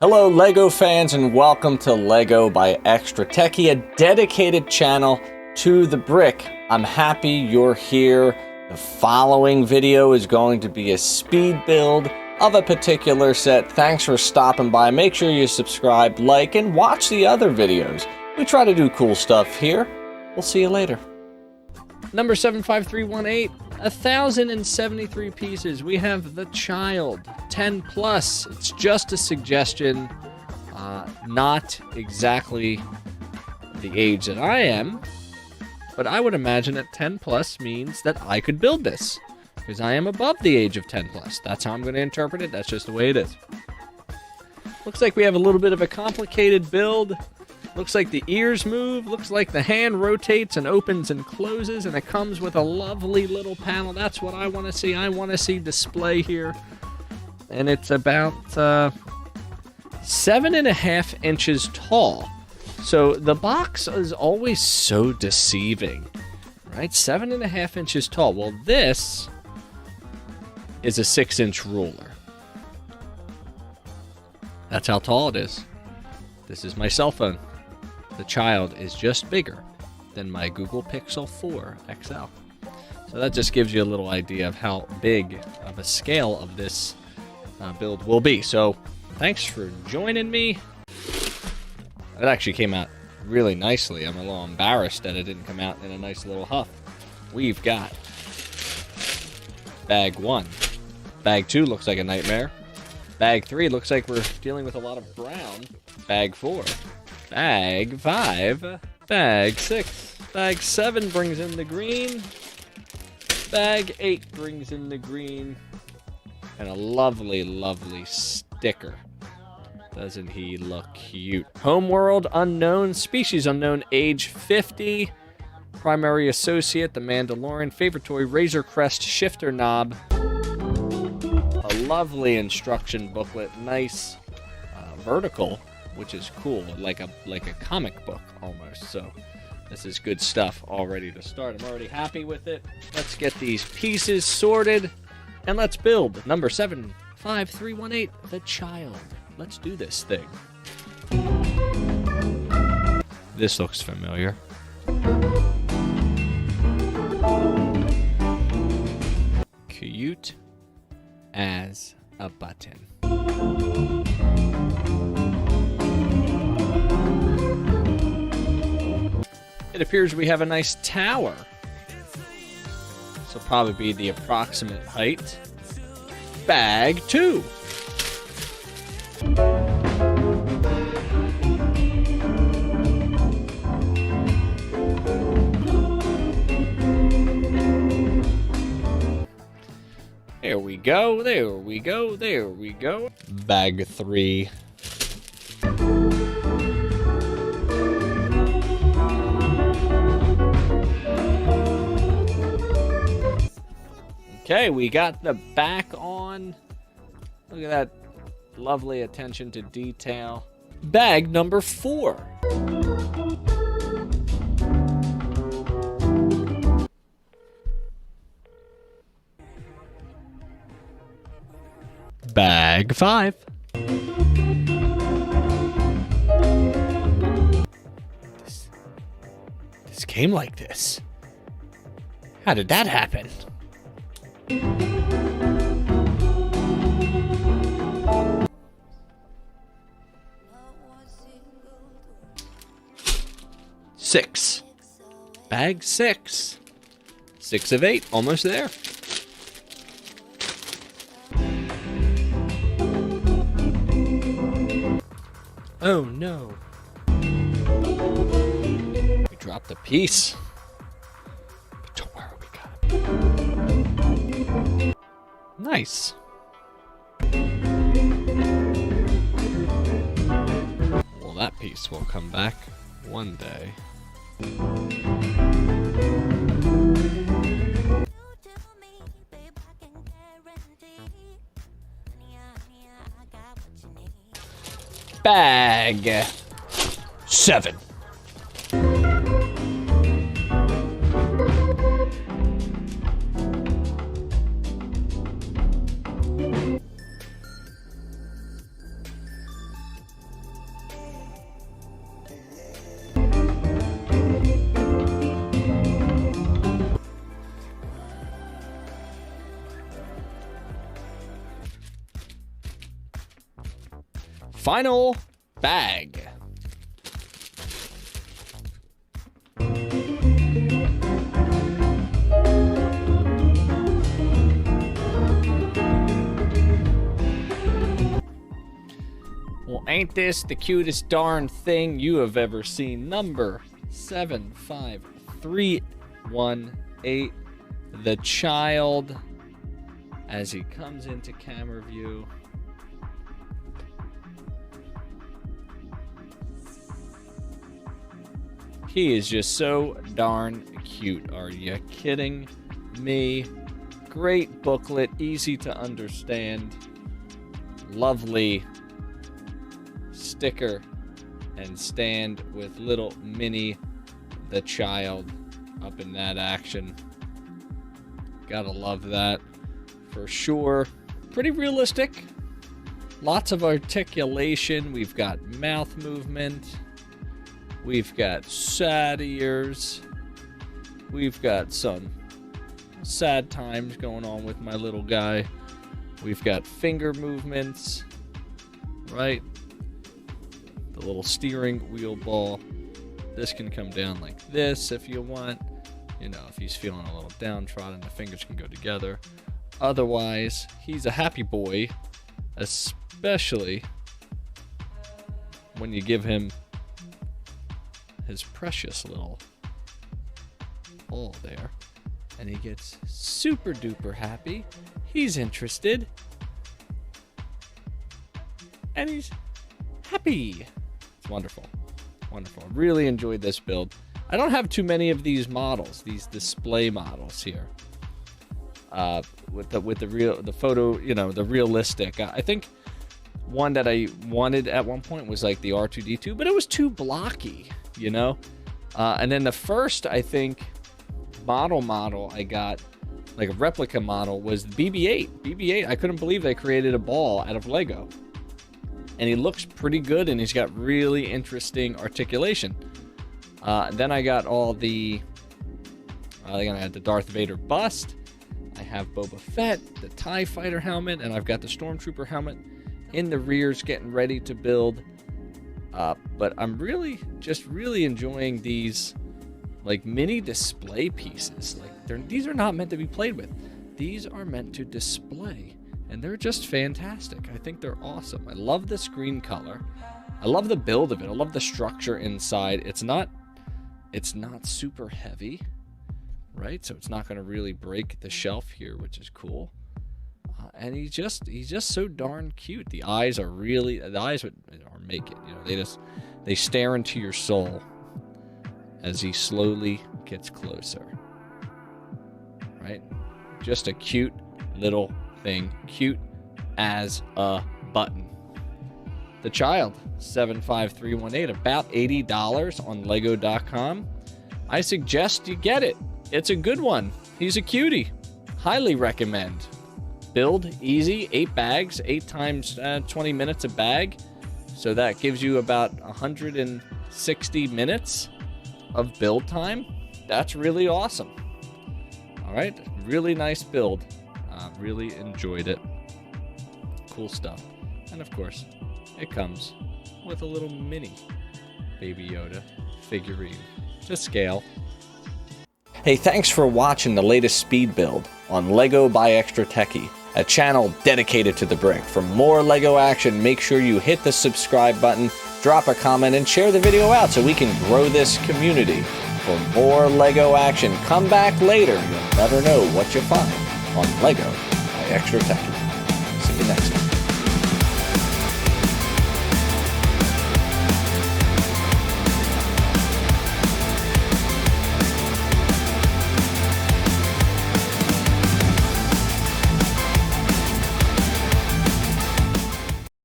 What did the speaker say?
Hello LEGO fans and welcome to LEGO by Extra Techie, a dedicated channel to the brick. I'm happy you're here. The following video is going to be a speed build of a particular set. Thanks for stopping by. Make sure you subscribe, like, and watch the other videos. We try to do cool stuff here. We'll see you later. Number 75318, 1,073 pieces. We have The Child, 10 plus. It's just a suggestion, not exactly the age that I am, but I would imagine that 10 plus means that I could build this, because I am above the age of 10 plus. That's how I'm going to interpret it. That's just the way it is. Looks like we have a little bit of a complicated build. Looks like the ears move, looks like the hand rotates and opens and closes, and it comes with a lovely little panel. That's what I want to see. I want to see display here. And it's about 7.5 inches tall. So the box is always so deceiving, right? 7.5 inches tall. Well, this is a 6-inch ruler. That's how tall it is. This is my cell phone. The Child is just bigger than my Google Pixel 4 XL. So that just gives you a little idea of how big of a scale of this build will be. So thanks for joining me. It actually came out really nicely. I'm a little embarrassed that it didn't come out in a nice little huff. We've got bag 1. Bag 2 looks like a nightmare. Bag 3 looks like we're dealing with a lot of brown. Bag 4. Bag 5. Bag 6. Bag 7 brings in the green. Bag 8 brings in the green. And a lovely, lovely sticker. Doesn't he look cute? Homeworld unknown. Species unknown. Age 50. Primary associate, the Mandalorian. Favorite toy, Razor Crest shifter knob. A lovely instruction booklet. Nice vertical, which is cool, like a comic book almost. So this is good stuff all ready to start. I'm already happy with it. Let's get these pieces sorted and let's build. Number 75318, The Child. Let's do this thing. This looks familiar. Cute as a button. It appears we have a nice tower. This will probably be the approximate height. Bag 2. There we go, there we go, there we go. Bag 3. Okay, we got the back on. Look at that lovely attention to detail. Bag number 4. Bag 5. This came like this. How did that happen? Six. Bag 6. 6 of 8. Almost there. Oh no. We dropped a piece. But don't worry, we got it. Nice. Well, that piece will come back one day. Bag 7. final bag. Well, ain't this the cutest darn thing you have ever seen? Number 75318, the child, as he comes into camera view. He is just so darn cute. Are you kidding me? Great booklet, easy to understand. Lovely sticker and stand with little Minnie the child up in that action. Gotta love that for sure. Pretty realistic. Lots of articulation. We've got mouth movement. We've got sad ears. We've got some sad times going on with my little guy. We've got finger movements, right? The little steering wheel ball. This can come down like this if you want. You know, if he's feeling a little downtrodden, the fingers can go together. Otherwise, he's a happy boy, especially when you give him his precious little ball there. And he gets super duper happy. He's interested. And he's happy. It's wonderful. Wonderful. Really enjoyed this build. I don't have too many of these models, these display models here. With the photo, you know, the realistic. I think one that I wanted at one point was like the R2-D2, but it was too blocky, you know? And then the first, I think, model I got, like a replica model, was the BB-8. BB-8, I couldn't believe they created a ball out of Lego. And he looks pretty good, and he's got really interesting articulation. Then I got all the... I had the Darth Vader bust. I have Boba Fett, the TIE Fighter helmet, and I've got the Stormtrooper helmet in the rears getting ready to build. But I'm really enjoying these like mini display pieces. Like these are not meant to be played with. These are meant to display. And they're just fantastic. I think they're awesome. I love the screen color. I love the build of it. I love the structure inside. It's not super heavy, right? So it's not going to really break the shelf here, which is cool. And he's just so darn cute. The eyes are make it. You know, they stare into your soul as he slowly gets closer. Right? Just a cute little thing, cute as a button. The child, 75318, about $80 on lego.com. I suggest you get it. It's a good one. He's a cutie. Highly recommend. Build easy, 8 bags, 8 times 20 minutes a bag. So that gives you about 160 minutes of build time. That's really awesome. All right, really nice build. Really enjoyed it. Cool stuff. And of course, it comes with a little mini Baby Yoda figurine to scale. Hey, thanks for watching the latest speed build on Lego by Extra Techie, a channel dedicated to the brick. For more Lego action, make sure you hit the subscribe button, drop a comment, and share the video out so we can grow this community. For more Lego action, come back later. You'll never know what you find on Lego by Extra Techie. See you next time.